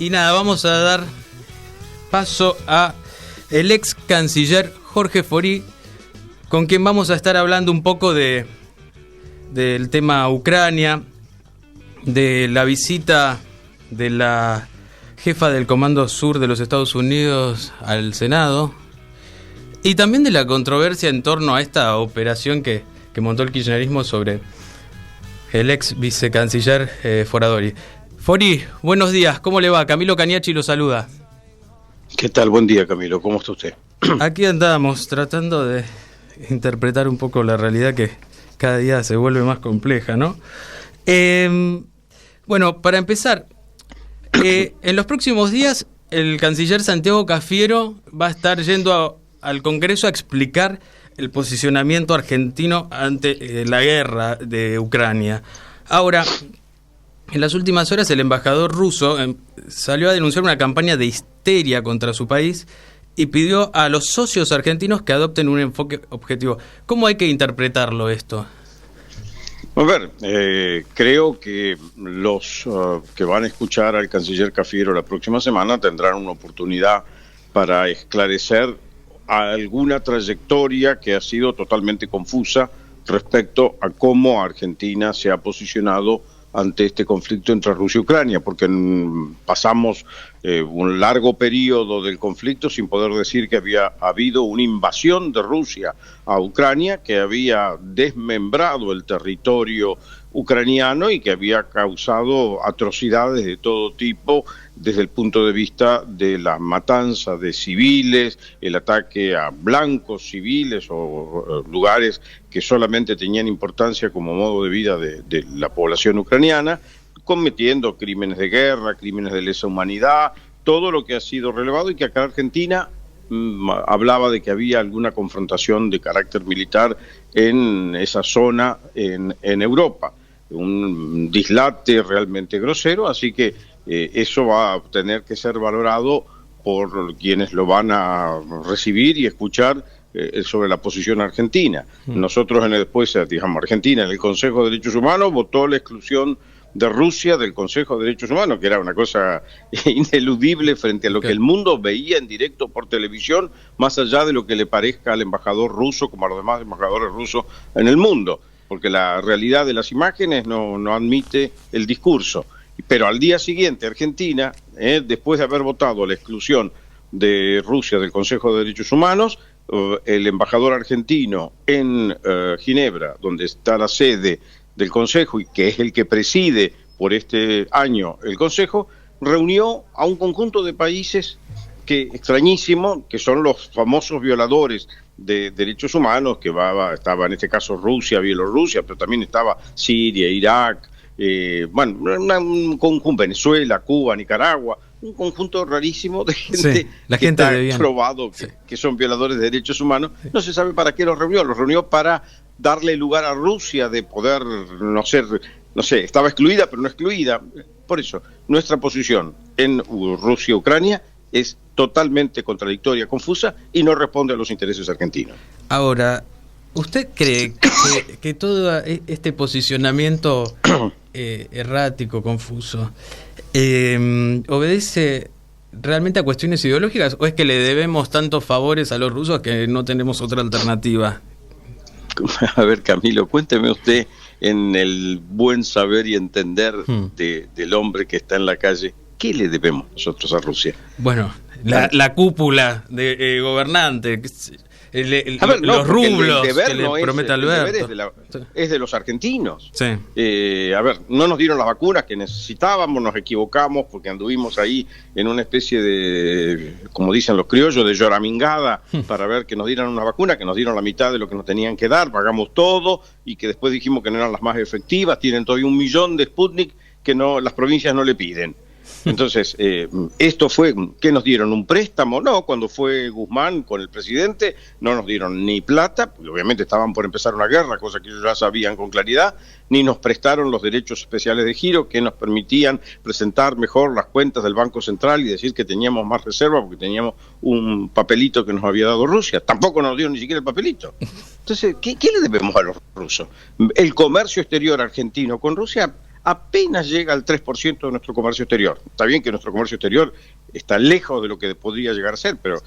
Y nada, vamos a dar paso a el ex canciller Jorge Fori, con quien vamos a estar hablando un poco del tema Ucrania, de la visita de la jefa del Comando Sur de los Estados Unidos al Senado, y también de la controversia en torno a esta operación que montó el kirchnerismo sobre el ex vicecanciller Foradori. Fori, buenos días, ¿cómo le va? Camilo Caniachi lo saluda. ¿Qué tal? Buen día, Camilo, ¿cómo está usted? Aquí andamos tratando de interpretar un poco la realidad que cada día se vuelve más compleja, ¿no? Bueno, para empezar, en los próximos días el canciller Santiago Cafiero va a estar yendo al Congreso a explicar el posicionamiento argentino ante la guerra de Ucrania. Ahora, en las últimas horas el embajador ruso salió a denunciar una campaña de histeria contra su país y pidió a los socios argentinos que adopten un enfoque objetivo. ¿Cómo hay que interpretarlo esto? A ver, creo que los que van a escuchar al canciller Cafiero la próxima semana tendrán una oportunidad para esclarecer alguna trayectoria que ha sido totalmente confusa respecto a cómo Argentina se ha posicionado ante este conflicto entre Rusia y Ucrania, porque pasamos un largo periodo del conflicto sin poder decir que había habido una invasión de Rusia a Ucrania, que había desmembrado el territorio ucraniano y que había causado atrocidades de todo tipo desde el punto de vista de la matanza de civiles, el ataque a blancos civiles o lugares que solamente tenían importancia como modo de vida de la población ucraniana, cometiendo crímenes de guerra, crímenes de lesa humanidad, todo lo que ha sido relevado, y que acá Argentina hablaba de que había alguna confrontación de carácter militar en esa zona en Europa. Un dislate realmente grosero, así que eso va a tener que ser valorado por quienes lo van a recibir y escuchar sobre la posición argentina. Nosotros Argentina en el Consejo de Derechos Humanos votó la exclusión de Rusia del Consejo de Derechos Humanos, que era una cosa ineludible frente a lo que el mundo veía en directo por televisión, más allá de lo que le parezca al embajador ruso como a los demás embajadores rusos en el mundo, porque la realidad de las imágenes no admite el discurso. Pero al día siguiente, Argentina, después de haber votado la exclusión de Rusia del Consejo de Derechos Humanos, el embajador argentino en Ginebra, donde está la sede del Consejo y que es el que preside por este año el Consejo, reunió a un conjunto de países extrañísimo, que son los famosos violadores de derechos humanos, que estaba en este caso Rusia, Bielorrusia, pero también estaba Siria, Irak, un conjunto, Venezuela, Cuba, Nicaragua, un conjunto rarísimo de gente, que está probado que son violadores de derechos humanos. No se sabe para qué los reunió para darle lugar a Rusia de poder no sé, estaba excluida pero no excluida. Por eso, nuestra posición en Rusia-Ucrania es totalmente contradictoria, confusa y no responde a los intereses argentinos. Ahora, ¿usted cree que todo este posicionamiento errático, confuso, obedece realmente a cuestiones ideológicas, o es que le debemos tantos favores a los rusos que no tenemos otra alternativa? A ver, Camilo, cuénteme usted, en el buen saber y entender del hombre que está en la calle, ¿qué le debemos nosotros a Rusia? Bueno, la cúpula de gobernantes, los rublos que le promete Alberto. Es de los argentinos. Sí. No nos dieron las vacunas que necesitábamos, nos equivocamos porque anduvimos ahí en una especie de, como dicen los criollos, de lloramingada para ver que nos dieran una vacuna, que nos dieron la mitad de lo que nos tenían que dar, pagamos todo y que después dijimos que no eran las más efectivas. Tienen todavía 1 millón de Sputnik que las provincias no le piden. Entonces, esto fue, ¿qué nos dieron? ¿Un préstamo? No, cuando fue Guzmán con el presidente no nos dieron ni plata, porque obviamente estaban por empezar una guerra, cosa que ellos ya sabían con claridad, ni nos prestaron los derechos especiales de giro que nos permitían presentar mejor las cuentas del Banco Central y decir que teníamos más reserva porque teníamos un papelito que nos había dado Rusia. Tampoco nos dieron ni siquiera el papelito. Entonces, ¿qué le debemos a los rusos? El comercio exterior argentino con Rusia apenas llega al 3% de nuestro comercio exterior. Está bien que nuestro comercio exterior está lejos de lo que podría llegar a ser, pero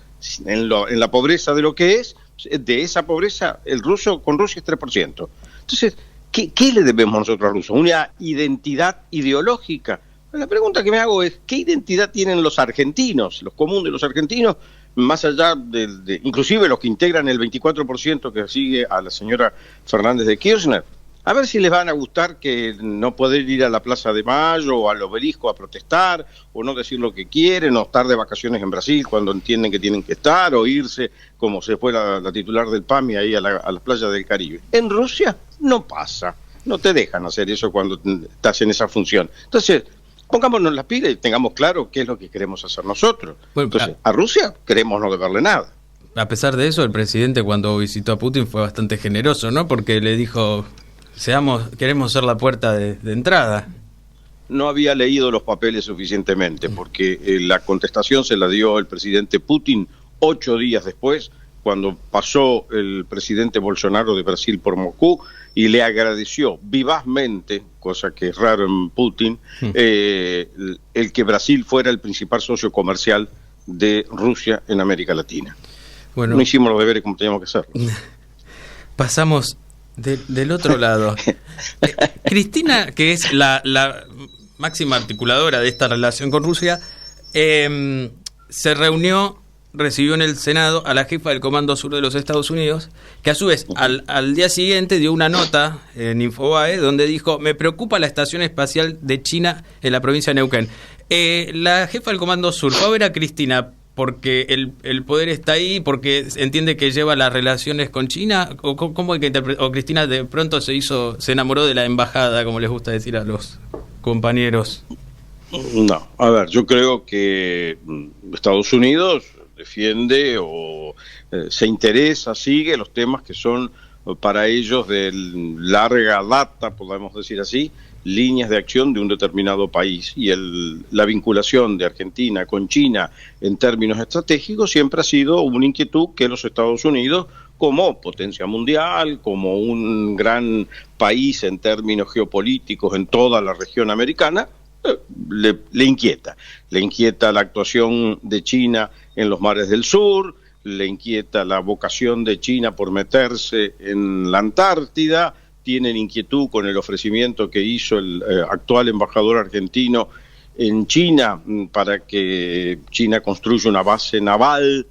en la pobreza de lo que es, de esa pobreza, el ruso con Rusia es 3%. Entonces, ¿qué le debemos nosotros a Rusia? Una identidad ideológica. La pregunta que me hago es, ¿qué identidad tienen los argentinos, los comunes de los argentinos, más allá de inclusive los que integran el 24% que sigue a la señora Fernández de Kirchner? A ver si les van a gustar que no poder ir a la Plaza de Mayo o al Obelisco a protestar, o no decir lo que quieren, o estar de vacaciones en Brasil cuando entienden que tienen que estar, o irse, como se fue la titular del PAMI, ahí a las playas del Caribe. En Rusia no pasa, no te dejan hacer eso cuando estás en esa función. Entonces, pongámonos las pilas y tengamos claro qué es lo que queremos hacer nosotros. Bueno, entonces, a Rusia queremos no deberle nada. A pesar de eso, el presidente cuando visitó a Putin fue bastante generoso, ¿no? Porque le dijo... queremos ser la puerta de entrada. No había leído los papeles suficientemente, porque la contestación se la dio el presidente Putin 8 días después, cuando pasó el presidente Bolsonaro de Brasil por Moscú, y le agradeció vivazmente, cosa que es raro en Putin, el que Brasil fuera el principal socio comercial de Rusia en América Latina. Bueno, no hicimos los deberes como teníamos que hacerlo. Pasamos... Del otro lado, Cristina, que es la máxima articuladora de esta relación con Rusia, se recibió en el Senado a la jefa del Comando Sur de los Estados Unidos, que a su vez al día siguiente dio una nota en Infobae donde dijo: me preocupa la estación espacial de China en la provincia de Neuquén. La jefa del Comando Sur fue a ver a Cristina porque el poder está ahí, porque entiende que lleva las relaciones con China, o cómo hay que interpretar, o Cristina de pronto se enamoró de la embajada, como les gusta decir a los compañeros. No, a ver, yo creo que Estados Unidos defiende o se interesa, sigue los temas que son para ellos de larga data, podemos decir así, líneas de acción de un determinado país, y la vinculación de Argentina con China en términos estratégicos siempre ha sido una inquietud que los Estados Unidos, como potencia mundial, como un gran país en términos geopolíticos en toda la región americana, le inquieta. Le inquieta la actuación de China en los mares del sur, le inquieta la vocación de China por meterse en la Antártida, tienen inquietud con el ofrecimiento que hizo el actual embajador argentino en China para que China construya una base naval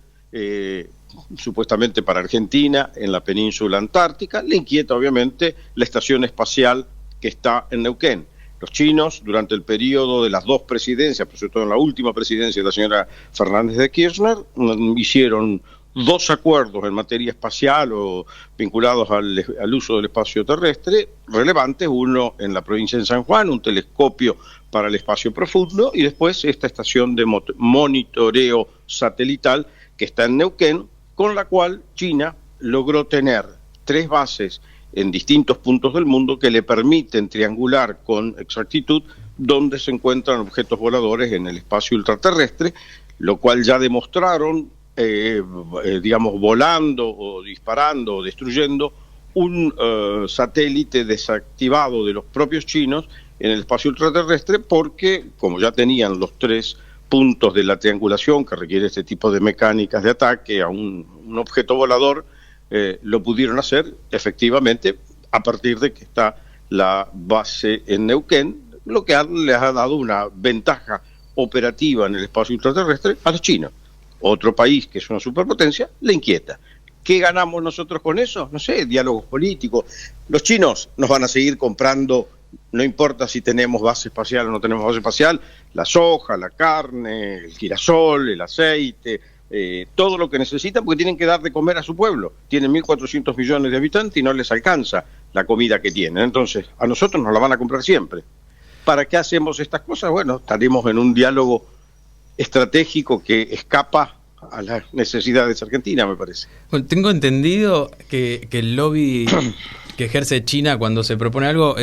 supuestamente para Argentina en la península antártica. Le inquieta obviamente la estación espacial que está en Neuquén. Los chinos, durante el periodo de las dos presidencias, pero sobre todo en la última presidencia de la señora Fernández de Kirchner, hicieron 2 acuerdos en materia espacial o vinculados al uso del espacio terrestre relevantes, uno en la provincia de San Juan, un telescopio para el espacio profundo, y después esta estación de monitoreo satelital que está en Neuquén, con la cual China logró tener 3 bases en distintos puntos del mundo que le permiten triangular con exactitud dónde se encuentran objetos voladores en el espacio ultraterrestre, lo cual ya demostraron volando o disparando o destruyendo un satélite desactivado de los propios chinos en el espacio ultraterrestre, porque como ya tenían los 3 puntos de la triangulación que requiere este tipo de mecánicas de ataque a un objeto volador, lo pudieron hacer efectivamente a partir de que está la base en Neuquén, lo que les ha dado una ventaja operativa en el espacio ultraterrestre a los chinos. Otro país que es una superpotencia le inquieta. ¿Qué ganamos nosotros con eso? No sé, diálogos políticos. Los chinos nos van a seguir comprando, no importa si tenemos base espacial o no tenemos base espacial, la soja, la carne, el girasol, el aceite, todo lo que necesitan, porque tienen que dar de comer a su pueblo. Tienen 1.400 millones de habitantes y no les alcanza la comida que tienen. Entonces, a nosotros nos la van a comprar siempre. ¿Para qué hacemos estas cosas? Bueno, estaremos en un diálogo estratégico que escapa a las necesidades de Argentina, me parece. Bueno, tengo entendido que el lobby que ejerce China cuando se propone algo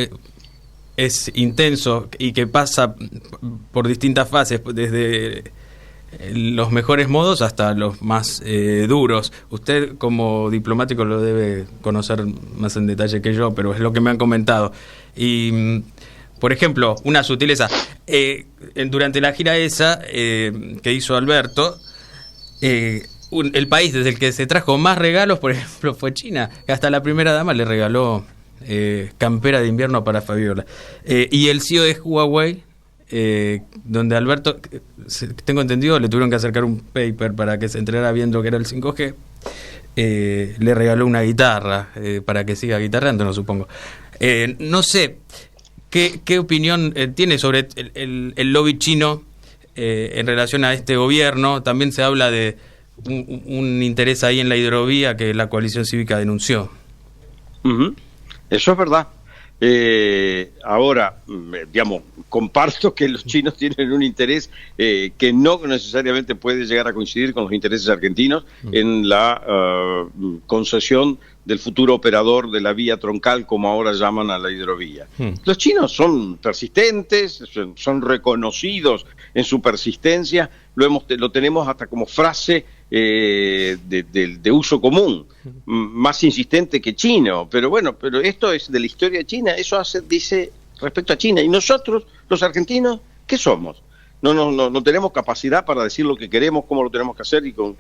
es intenso y que pasa por distintas fases, desde los mejores modos hasta los más duros. Usted como diplomático lo debe conocer más en detalle que yo, pero es lo que me han comentado. Y Por ejemplo, una sutileza. Durante la gira esa que hizo Alberto, el país desde el que se trajo más regalos, por ejemplo, fue China. Hasta la primera dama le regaló campera de invierno para Fabiola. Y el CEO de Huawei, donde Alberto, tengo entendido, le tuvieron que acercar un paper para que se enterara viendo que era el 5G, le regaló una guitarra para que siga guitarreando, no supongo. No sé, ¿qué opinión tiene sobre el lobby chino en relación a este gobierno? También se habla de un interés ahí en la hidrovía que la coalición cívica denunció. Uh-huh. Eso es verdad. Ahora, digamos, comparto que los chinos tienen un interés que no necesariamente puede llegar a coincidir con los intereses argentinos en la concesión del futuro operador de la vía troncal, como ahora llaman a la hidrovía. Los chinos son persistentes, son reconocidos en su persistencia, lo tenemos hasta como frase de uso común, más insistente que chino, pero bueno, pero esto es de la historia de China, eso dice respecto a China, y nosotros, los argentinos, ¿qué somos? No tenemos capacidad para decir lo que queremos, cómo lo tenemos que hacer, y con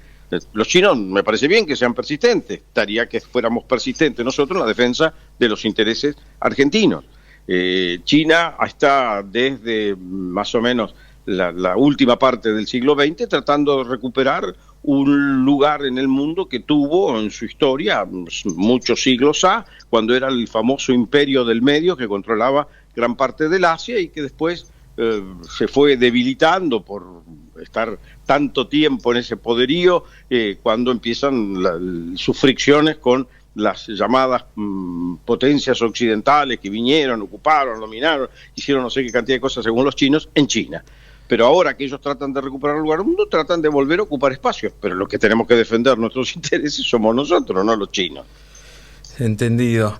los chinos me parece bien que sean persistentes, estaría que fuéramos persistentes nosotros en la defensa de los intereses argentinos. China está desde más o menos la última parte del siglo XX tratando de recuperar un lugar en el mundo que tuvo en su historia muchos siglos cuando era el famoso imperio del medio que controlaba gran parte del Asia y que después se fue debilitando por estar tanto tiempo en ese poderío cuando empiezan sus fricciones con las llamadas potencias occidentales que vinieron, ocuparon, dominaron, hicieron no sé qué cantidad de cosas según los chinos en China. Pero ahora que ellos tratan de recuperar el lugar del mundo, tratan de volver a ocupar espacios. Pero los que tenemos que defender nuestros intereses somos nosotros, no los chinos. Entendido.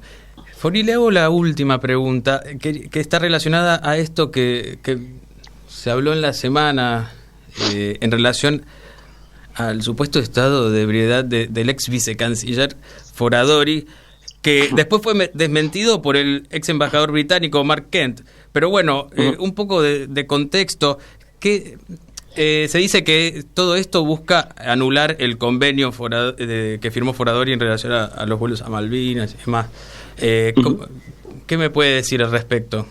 Fori, le hago la última pregunta, que está relacionada a esto que se habló en la semana en relación al supuesto estado de ebriedad del ex vicecanciller Foradori, que después fue desmentido por el ex embajador británico Mark Kent. Pero bueno, un poco de contexto, que se dice que todo esto busca anular el convenio que firmó Foradori en relación a los vuelos a Malvinas y demás. ¿Qué me puede decir al respecto?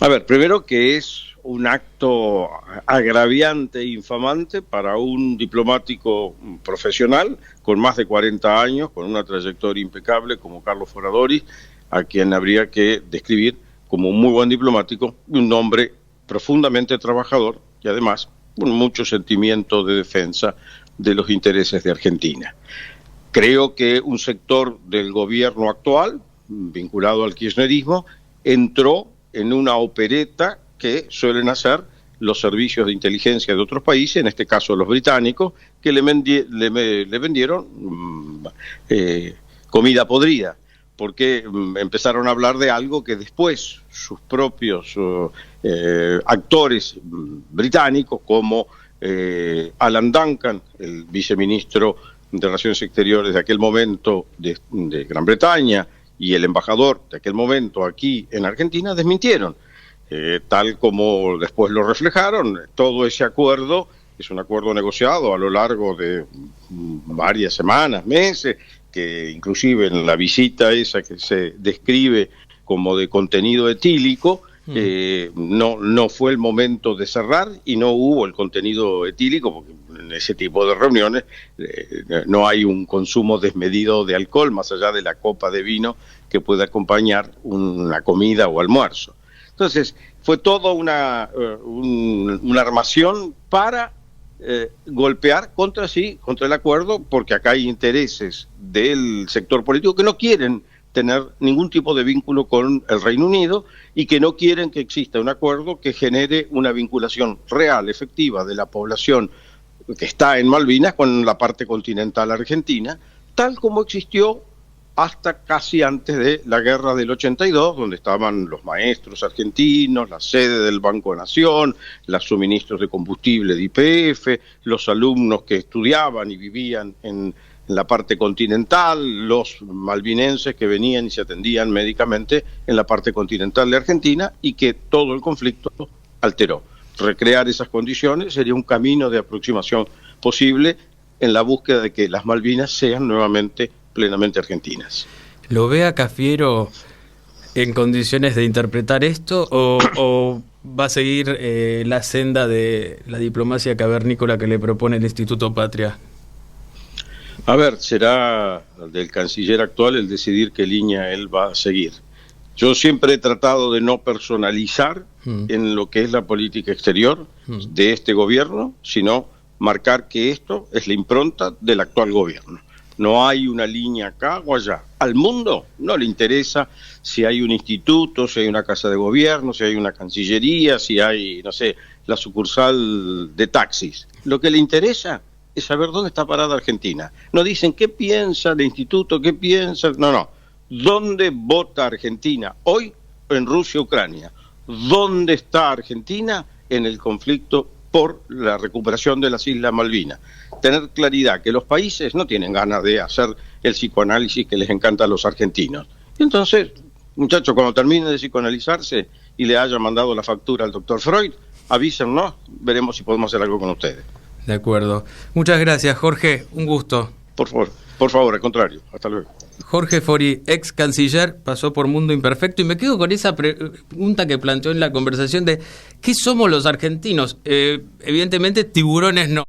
A ver, primero que es un acto agraviante e infamante para un diplomático profesional con más de 40 años, con una trayectoria impecable como Carlos Foradori, a quien habría que describir como un muy buen diplomático, un hombre profundamente trabajador y además con mucho sentimiento de defensa de los intereses de Argentina. Creo que un sector del gobierno actual, vinculado al kirchnerismo, entró en una opereta que suelen hacer los servicios de inteligencia de otros países, en este caso los británicos, que le vendieron comida podrida, porque empezaron a hablar de algo que después sus propios actores británicos, como Alan Duncan, el viceministro de Relaciones Exteriores de aquel momento de Gran Bretaña, y el embajador de aquel momento aquí en Argentina, desmintieron. Tal como después lo reflejaron, todo ese acuerdo es un acuerdo negociado a lo largo de varias semanas, meses, que inclusive en la visita esa que se describe como de contenido etílico, no fue el momento de cerrar y no hubo el contenido etílico, porque en ese tipo de reuniones no hay un consumo desmedido de alcohol, más allá de la copa de vino que puede acompañar una comida o almuerzo. Entonces, fue toda una armación para golpear contra el acuerdo, porque acá hay intereses del sector político que no quieren tener ningún tipo de vínculo con el Reino Unido y que no quieren que exista un acuerdo que genere una vinculación real, efectiva de la población que está en Malvinas con la parte continental argentina, tal como existió hasta casi antes de la guerra del 82, donde estaban los maestros argentinos, la sede del Banco de Nación, los suministros de combustible de YPF, los alumnos que estudiaban y vivían en en la parte continental, los malvinenses que venían y se atendían médicamente en la parte continental de Argentina y que todo el conflicto alteró. Recrear esas condiciones sería un camino de aproximación posible en la búsqueda de que las Malvinas sean nuevamente plenamente argentinas. ¿Lo ve a Cafiero en condiciones de interpretar esto o va a seguir la senda de la diplomacia cavernícola que le propone el Instituto Patria? A ver, será del canciller actual el decidir qué línea él va a seguir. Yo siempre he tratado de no personalizar en lo que es la política exterior de este gobierno, sino marcar que esto es la impronta del actual gobierno. No hay una línea acá o allá. Al mundo no le interesa si hay un instituto, si hay una casa de gobierno, si hay una cancillería, si hay, no sé, la sucursal de taxis. Lo que le interesa es saber dónde está parada Argentina. No dicen qué piensa el instituto, qué piensa... No. ¿Dónde vota Argentina hoy en Rusia-Ucrania? ¿Dónde está Argentina en el conflicto por la recuperación de las Islas Malvinas? Tener claridad que los países no tienen ganas de hacer el psicoanálisis que les encanta a los argentinos. Y entonces, muchachos, cuando termine de psicoanalizarse y le haya mandado la factura al doctor Freud, avísennos, veremos si podemos hacer algo con ustedes. De acuerdo. Muchas gracias, Jorge. Un gusto. Por favor, al contrario. Hasta luego. Jorge Fori, ex canciller, pasó por Mundo Imperfecto y me quedo con esa pregunta que planteó en la conversación de ¿qué somos los argentinos? Evidentemente tiburones no.